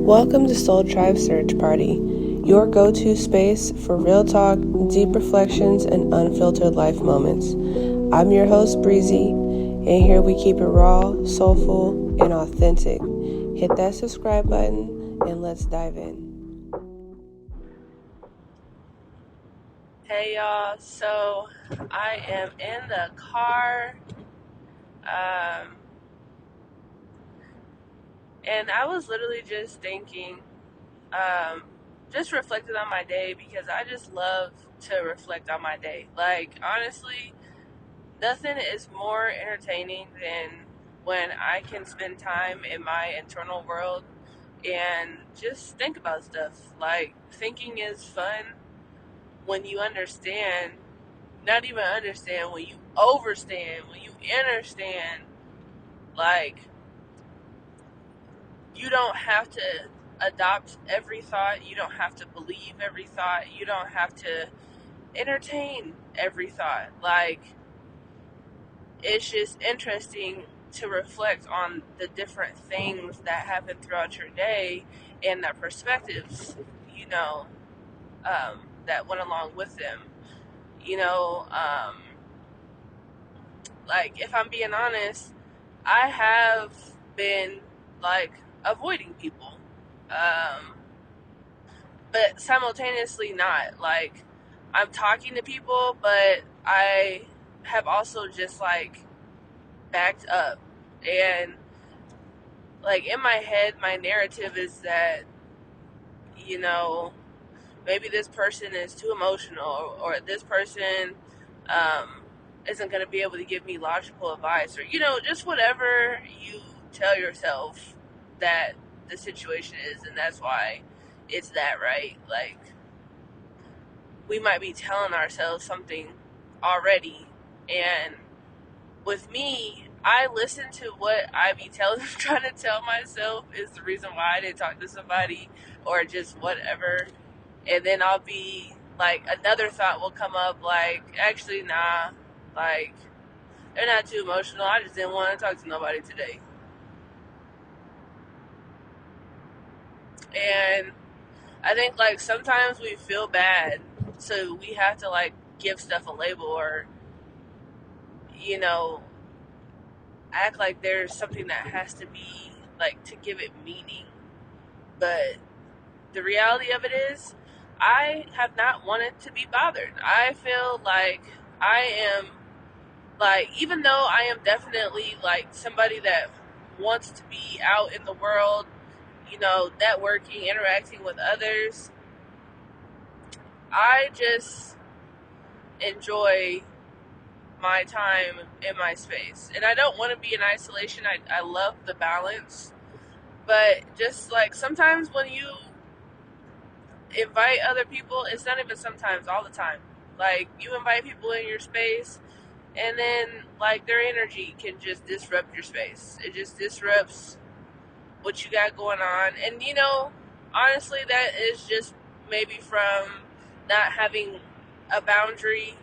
Welcome to Soul Tribe Search Party, your go-to space for real talk, deep reflections, and unfiltered life moments. I'm your host, Breezy, and here we keep it raw, soulful, and authentic. Hit that subscribe button, and let's dive in. Hey y'all, so I am in the car, and I was literally just thinking, just reflected on my day because I just love to reflect on my day. Like, honestly, nothing is more entertaining than when I can spend time in my internal world and just think about stuff. Like, thinking is fun when you understand, not even understand, when you overstand, when you understand, like, you don't have to adopt every thought, you don't have to believe every thought, you don't have to entertain every thought. Like, it's just interesting to reflect on the different things that happen throughout your day and the perspectives, that went along with them. Like, if I'm being honest, I have been, like, avoiding people. But simultaneously not. Like, I'm talking to people, but I have also just, like, backed up. And, like, in my head, my narrative is that, maybe this person is too emotional, or this person isn't going to be able to give me logical advice, or, just whatever you tell yourself that the situation is, and that's why it's that, right? Like, we might be telling ourselves something already, and with me, I listen to what I be trying to tell myself is the reason why I didn't talk to somebody, or just whatever. And then I'll be like, another thought will come up, like, actually, nah, like, they're not too emotional. I just didn't want to talk to nobody today. And I think, like, sometimes we feel bad, so we have to, like, give stuff a label, or, act like there's something that has to be, like, to give it meaning. But the reality of it is, I have not wanted to be bothered. I feel like I am, like, even though I am definitely, like, somebody that wants to be out in the world, networking, interacting with others, I just enjoy my time in my space. And I don't want to be in isolation. I love the balance. But just, like, sometimes when you invite other people, it's not even sometimes, all the time. Like, you invite people in your space, and then, like, their energy can just disrupt your space. It just disrupts what you got going on. And, honestly, that is just maybe from not having a boundary,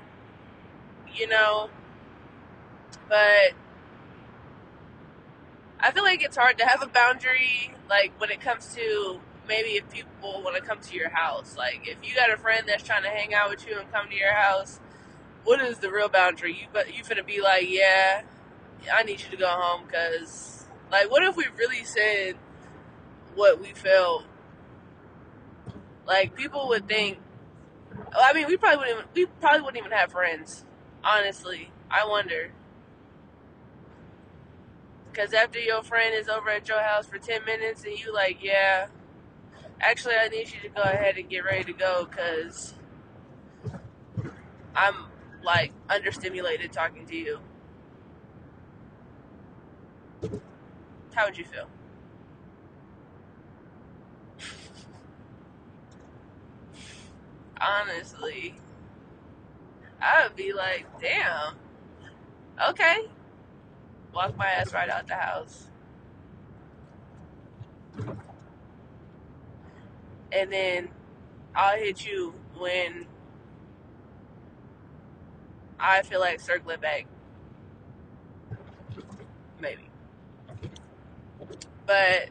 but I feel like it's hard to have a boundary, like, when it comes to, maybe if people want to come to your house. Like, if you got a friend that's trying to hang out with you and come to your house, what is the real boundary? You finna be like, yeah, I need you to go home, because, like, what if we really said what we felt? Like, people would think, I mean, we probably wouldn't even have friends, honestly. I wonder. Because after your friend is over at your house for 10 minutes and you like, yeah, actually, I need you to go ahead and get ready to go, because I'm, like, understimulated talking to you. How would you feel? Honestly, I would be like, damn, okay. Walk my ass right out the house. And then I'll hit you when I feel like circling back. Maybe. But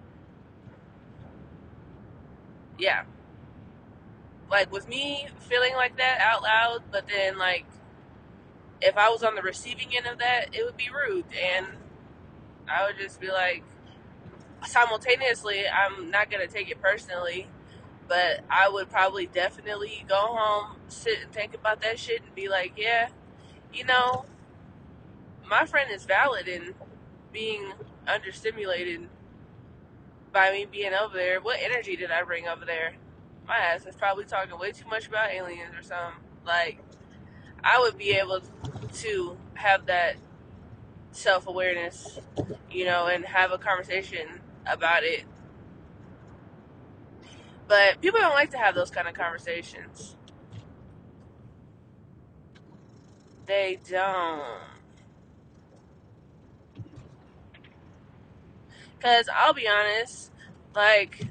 Yeah. Like, with me feeling like that out loud, but then, like, if I was on the receiving end of that, it would be rude. And I would just be like, simultaneously, I'm not going to take it personally, but I would probably definitely go home, sit and think about that shit and be like, yeah, you know, my friend is valid in being understimulated by me being over there. What energy did I bring over there? My ass is probably talking way too much about aliens or something. Like, I would be able to have that self awareness, and have a conversation about it. But people don't like to have those kind of conversations. They don't. Because I'll be honest, like,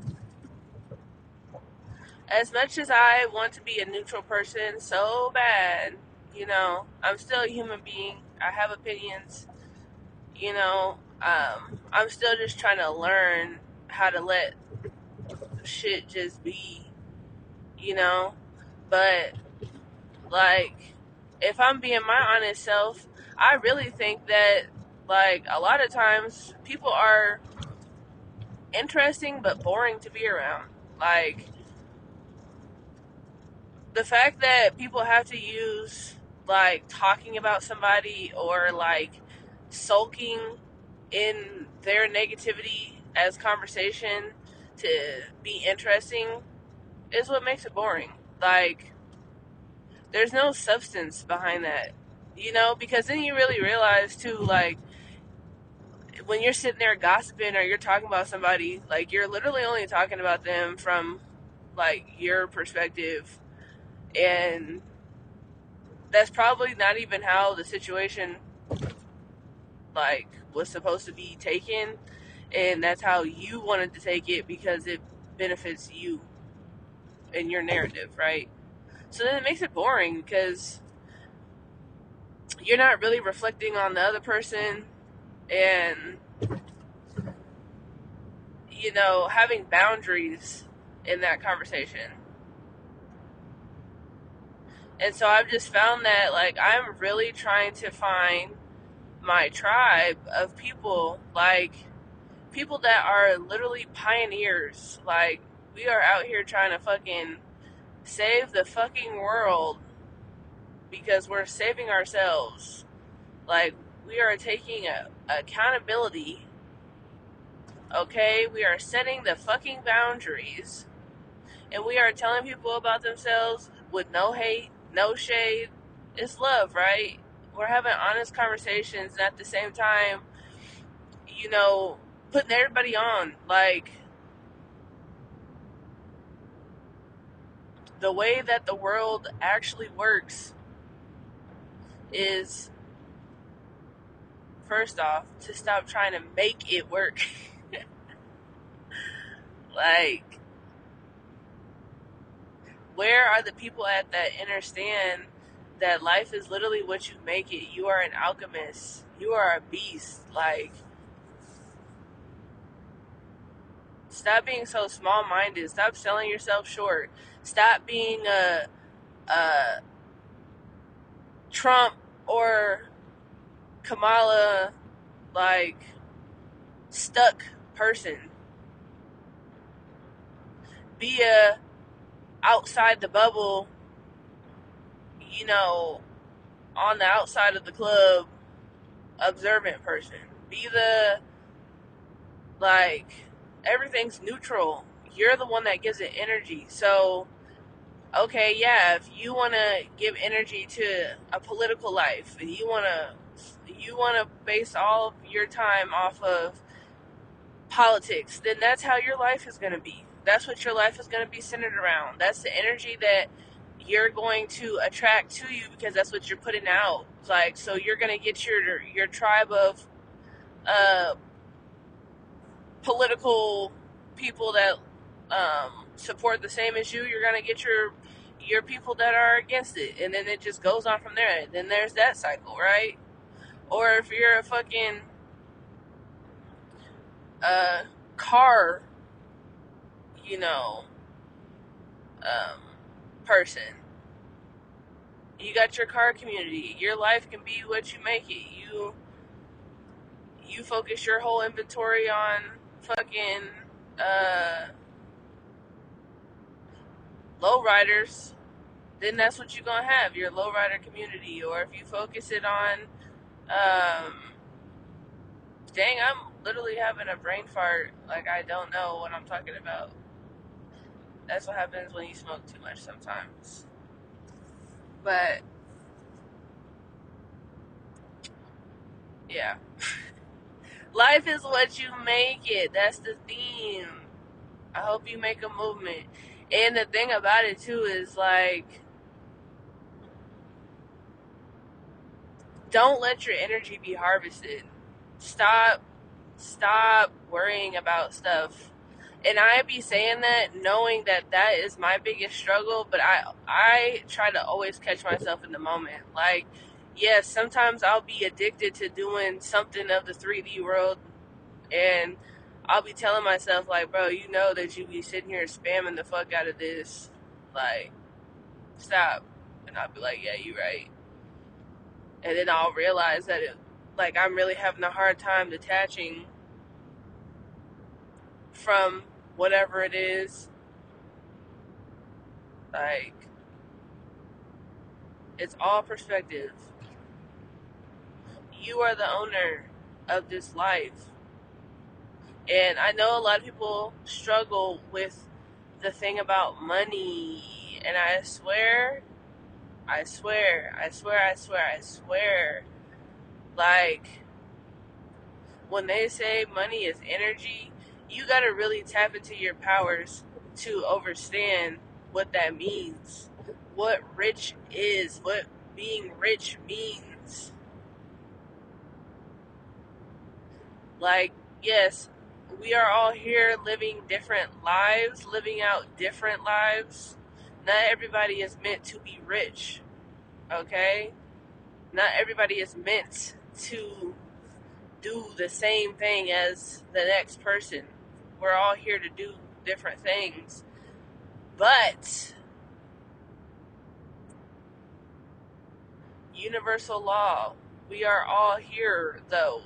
as much as I want to be a neutral person so bad, I'm still a human being. I have opinions, I'm still just trying to learn how to let shit just be, you know? But, like, if I'm being my honest self, I really think that, like, a lot of times people are interesting but boring to be around. Like, the fact that people have to use, like, talking about somebody or, like, sulking in their negativity as conversation to be interesting is what makes it boring. Like, there's no substance behind that, because then you really realize too, like, when you're sitting there gossiping or you're talking about somebody, like, you're literally only talking about them from, like, your perspective, and that's probably not even how the situation, like, was supposed to be taken, and that's how you wanted to take it because it benefits you and your narrative, right? So then it makes it boring because you're not really reflecting on the other person, and, having boundaries in that conversation. And so I've just found that, like, I'm really trying to find my tribe of people, like, people that are literally pioneers. Like, we are out here trying to fucking save the fucking world because we're saving ourselves. Like, we are taking accountability, okay? We are setting the fucking boundaries, and we are telling people about themselves with no hate, no shade. It's love, right? We're having honest conversations, and at the same time, putting everybody on. Like, the way that the world actually works is, first off, to stop trying to make it work. Like, where are the people at that understand that life is literally what you make it? You are an alchemist. You are a beast. Like, stop being so small minded. Stop selling yourself short. Stop being a Trump or Kamala, like, stuck person. Be a outside the bubble, you know, on the outside of the club, observant person. Be the, like, everything's neutral. You're the one that gives it energy. So, okay, yeah, if you want to give energy to a political life, and you want to base all of your time off of politics, then that's how your life is going to be. That's what your life is going to be centered around. That's the energy that you're going to attract to you because that's what you're putting out. Like, so you're going to get your tribe of uh, political people that support the same as you. You're going to get your people that are against it, and then it just goes on from there. Then there's that cycle, right? Or if you're a fucking car, you know, um, person. You got your car community. Your life can be what you make it. You focus your whole inventory on fucking uh, lowriders, then that's what you're gonna have, your lowrider community. Or if you focus it on, um, dang, I'm literally having a brain fart. Like I don't know what I'm talking about. That's what happens when you smoke too much sometimes. But yeah, life is what you make it. That's the theme. I hope you make a movement. And the thing about it too is like, don't let your energy be harvested. Stop worrying about stuff. And I be saying that knowing that that is my biggest struggle, but I try to always catch myself in the moment. Like, yes, sometimes I'll be addicted to doing something of the 3D world, and I'll be telling myself like, bro, you know that you be sitting here spamming the fuck out of this. Like, stop. And I'll be like, yeah, you right. And then I'll realize that like I'm really having a hard time detaching from whatever it is. Like, it's all perspective. You are the owner of this life. And I know a lot of people struggle with the thing about money. And I swear, like, when they say money is energy, you gotta really tap into your powers to understand what that means. What rich is, what being rich means. Like, yes, we are all here living different lives, living out different lives. Not everybody is meant to be rich, okay? Not everybody is meant to do the same thing as the next person. We're all here to do different things. But universal law, we are all here though,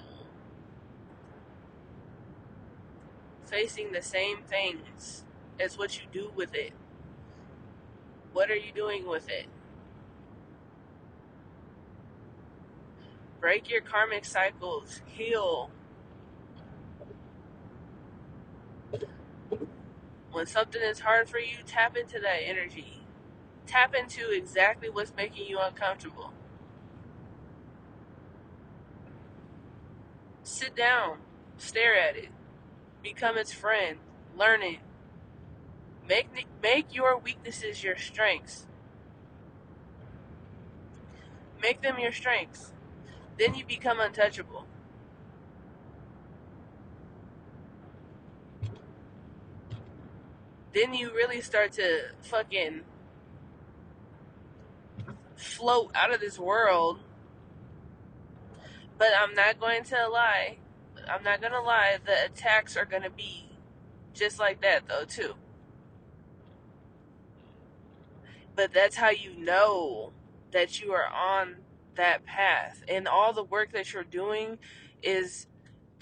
facing the same things. It's what you do with it. What are you doing with it? Break your karmic cycles. Heal. When something is hard for you, tap into that energy. Tap into exactly what's making you uncomfortable. Sit down. Stare at it. Become its friend. Learn it. Make your weaknesses your strengths. Make them your strengths. Then you become untouchable. Then you really start to fucking float out of this world. But I'm not going to lie. I'm not going to lie. The attacks are going to be just like that, though, too. But that's how you know that you are on that path. And all the work that you're doing is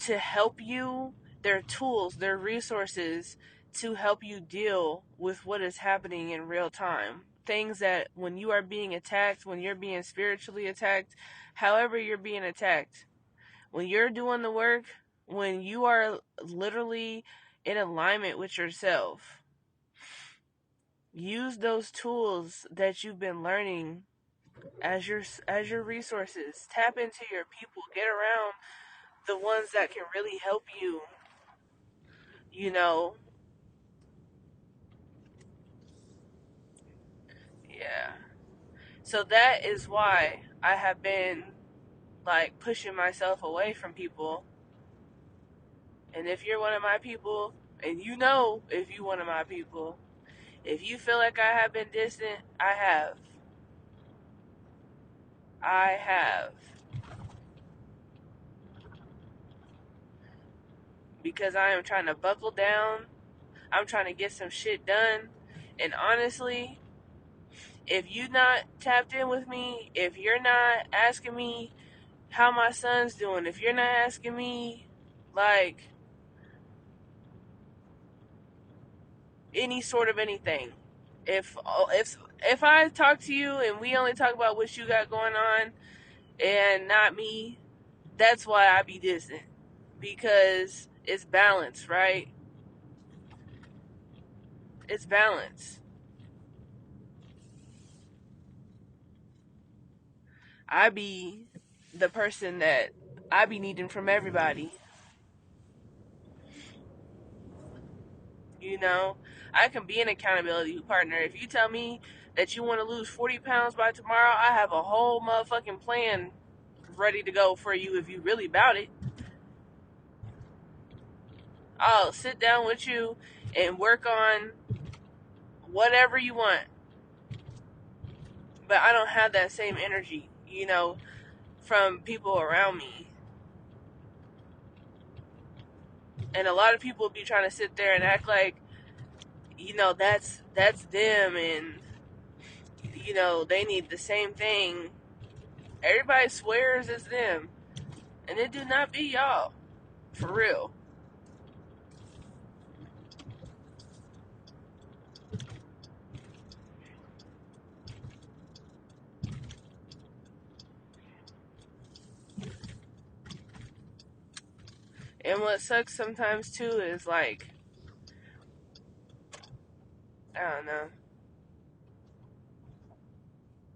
to help you. They're tools, they're resources to help you deal with what is happening in real time. Things that when you are being attacked, when you're being spiritually attacked, however you're being attacked, when you're doing the work, when you are literally in alignment with yourself, use those tools that you've been learning as your resources. Tap into your people. Get around the ones that can really help you, you know. Yeah. So that is why I have been like pushing myself away from people. And if you're one of my people, and you know if you one of my people, if you feel like I have been distant, I have. I have. Because I am trying to buckle down. I'm trying to get some shit done. And honestly, if you not tapped in with me, if you're not asking me how my son's doing, if you're not asking me like any sort of anything, if I talk to you and we only talk about what you got going on and not me, that's why I be distant, because it's balance, right? It's balance. I be the person that I be needing from everybody. You know, I can be an accountability partner. If you tell me that you want to lose 40 pounds by tomorrow, I have a whole motherfucking plan ready to go for you if you really about it. I'll sit down with you and work on whatever you want. But I don't have that same energy, from people around me. And a lot of people be trying to sit there and act like, that's them, and they need the same thing. Everybody swears it's them, and it do not be y'all, for real. And what sucks sometimes too is like, I don't know,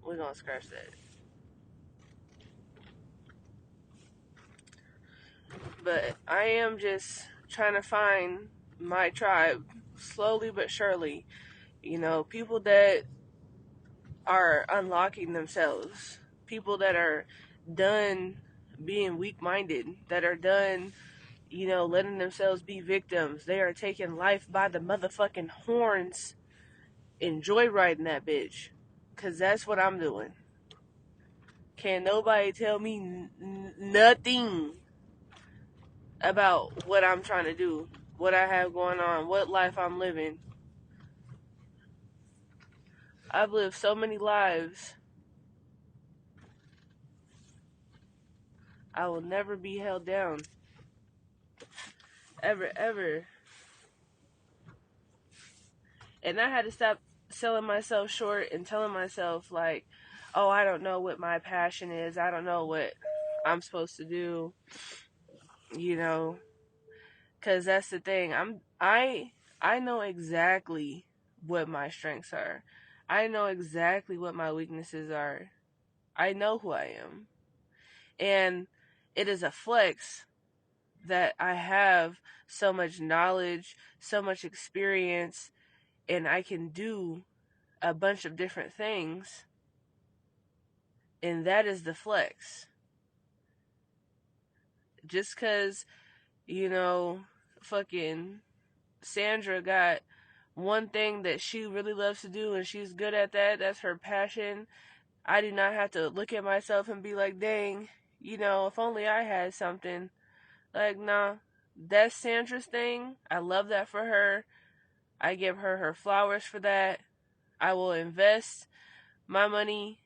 we're gonna scratch that. But I am just trying to find my tribe slowly but surely. People that are unlocking themselves, people that are done being weak minded, that are done, letting themselves be victims. They are taking life by the motherfucking horns and joyriding that bitch. Because that's what I'm doing. Can't nobody tell me nothing about what I'm trying to do, what I have going on, what life I'm living. I've lived so many lives. I will never be held down. Ever, ever. And I had to stop selling myself short and telling myself, like, oh, I don't know what my passion is. I don't know what I'm supposed to do, you know, because that's the thing. I know exactly what my strengths are. I know exactly what my weaknesses are. I know who I am. And it is a flex that I have so much knowledge, so much experience, and I can do a bunch of different things. And that is the flex. Just because, you know, fucking Sandra got one thing that she really loves to do and she's good at that, that's her passion. I do not have to look at myself and be like, dang, if only I had something. Like, nah, that's Sandra's thing. I love that for her. I give her her flowers for that. I will invest my money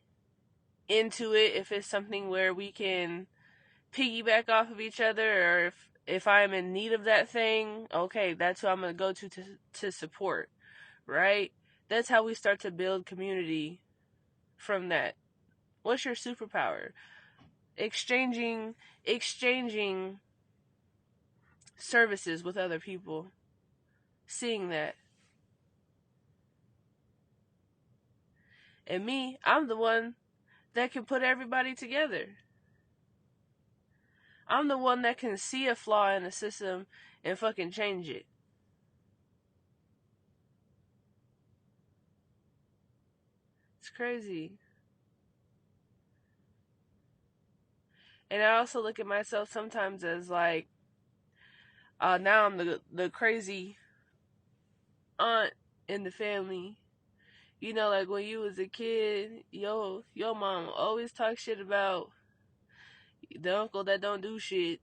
into it if it's something where we can piggyback off of each other, or if I'm in need of that thing, okay, that's who I'm going to go to support, right? That's how we start to build community from that. What's your superpower? Exchanging services with other people. Seeing that. And me, I'm the one that can put everybody together. I'm the one that can see a flaw in the system and fucking change it. It's crazy. And I also look at myself sometimes as like, now I'm the crazy aunt in the family. Like when you was a kid, your mom always talk shit about the uncle that don't do shit.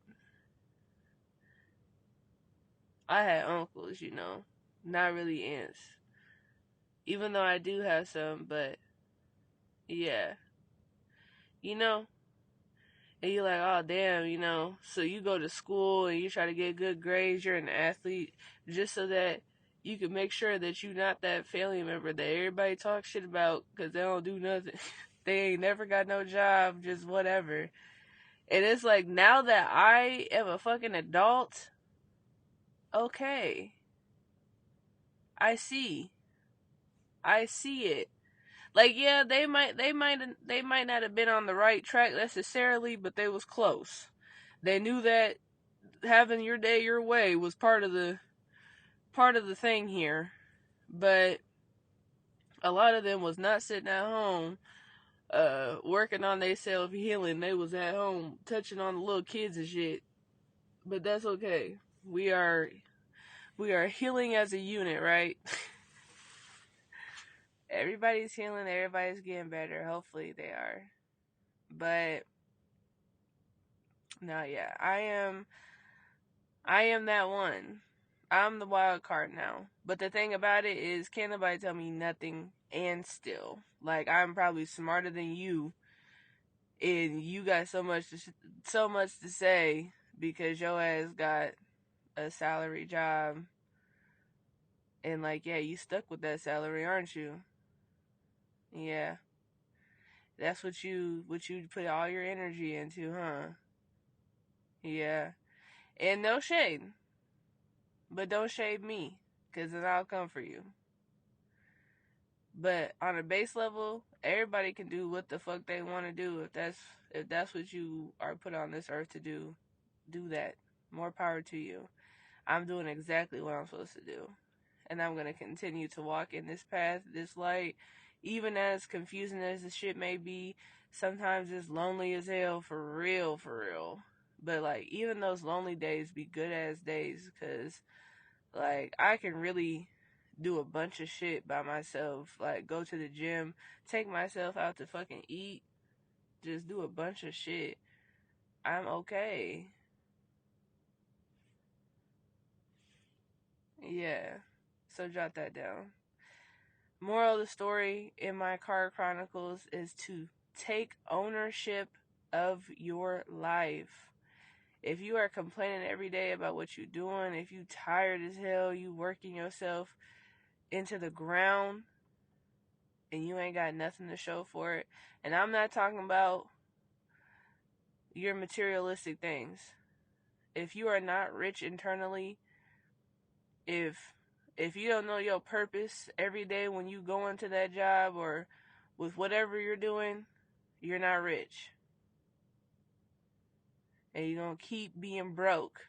I had uncles, not really aunts. Even though I do have some, but yeah, you know, and you're like, oh damn, so you go to school and you try to get good grades, you're an athlete, just so that you can make sure that you're not that family member that everybody talks shit about because they don't do nothing. They ain't never got no job, just whatever. And it's like, now that I am a fucking adult, okay, I see. I see it. Like, yeah, they might not have been on the right track necessarily, but they was close. They knew that having your day your way was part of the thing here. But a lot of them was not sitting at home working on their self healing. They was at home touching on the little kids and shit. But that's okay. We are healing as a unit, right? Everybody's healing, everybody's getting better. Hopefully they are. But no, yeah, I am that one. I'm the wild card now. But the thing about it is, can't nobody tell me nothing and still. Like, I'm probably smarter than you, and you got so much to say because your ass got a salary job, and like, yeah, you stuck with that salary, aren't you? Yeah, that's what you put all your energy into, huh? Yeah, and no shade, but don't shade me, cause then I'll come for you. But on a base level, everybody can do what the fuck they want to do. If that's what you are put on this earth to do, do that. More power to you. I'm doing exactly what I'm supposed to do. And I'm gonna continue to walk in this path, this light, even as confusing as the shit may be. Sometimes it's lonely as hell, for real, for real. But like, even those lonely days be good ass days, cause like, I can really do a bunch of shit by myself. Like, go to the gym, take myself out to fucking eat, just do a bunch of shit. I'm okay. Yeah. So jot that down. Moral of the story in my car chronicles is to take ownership of your life. If you are complaining every day about what you're doing, if you tired as hell, you working yourself into the ground, and you ain't got nothing to show for it. And I'm not talking about your materialistic things. If you are not rich internally, if you don't know your purpose every day when you go into that job or with whatever you're doing, you're not rich. And you're going to keep being broke.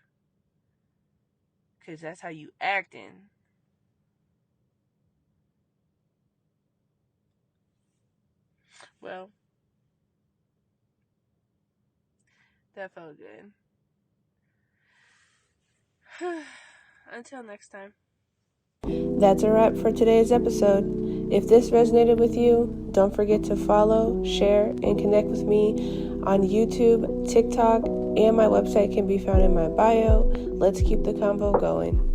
Because that's how you acting. Well, that felt good. Until next time. That's a wrap for today's episode. If this resonated with you, don't forget to follow, share, and connect with me on YouTube, TikTok, and my website can be found in my bio. Let's keep the convo going.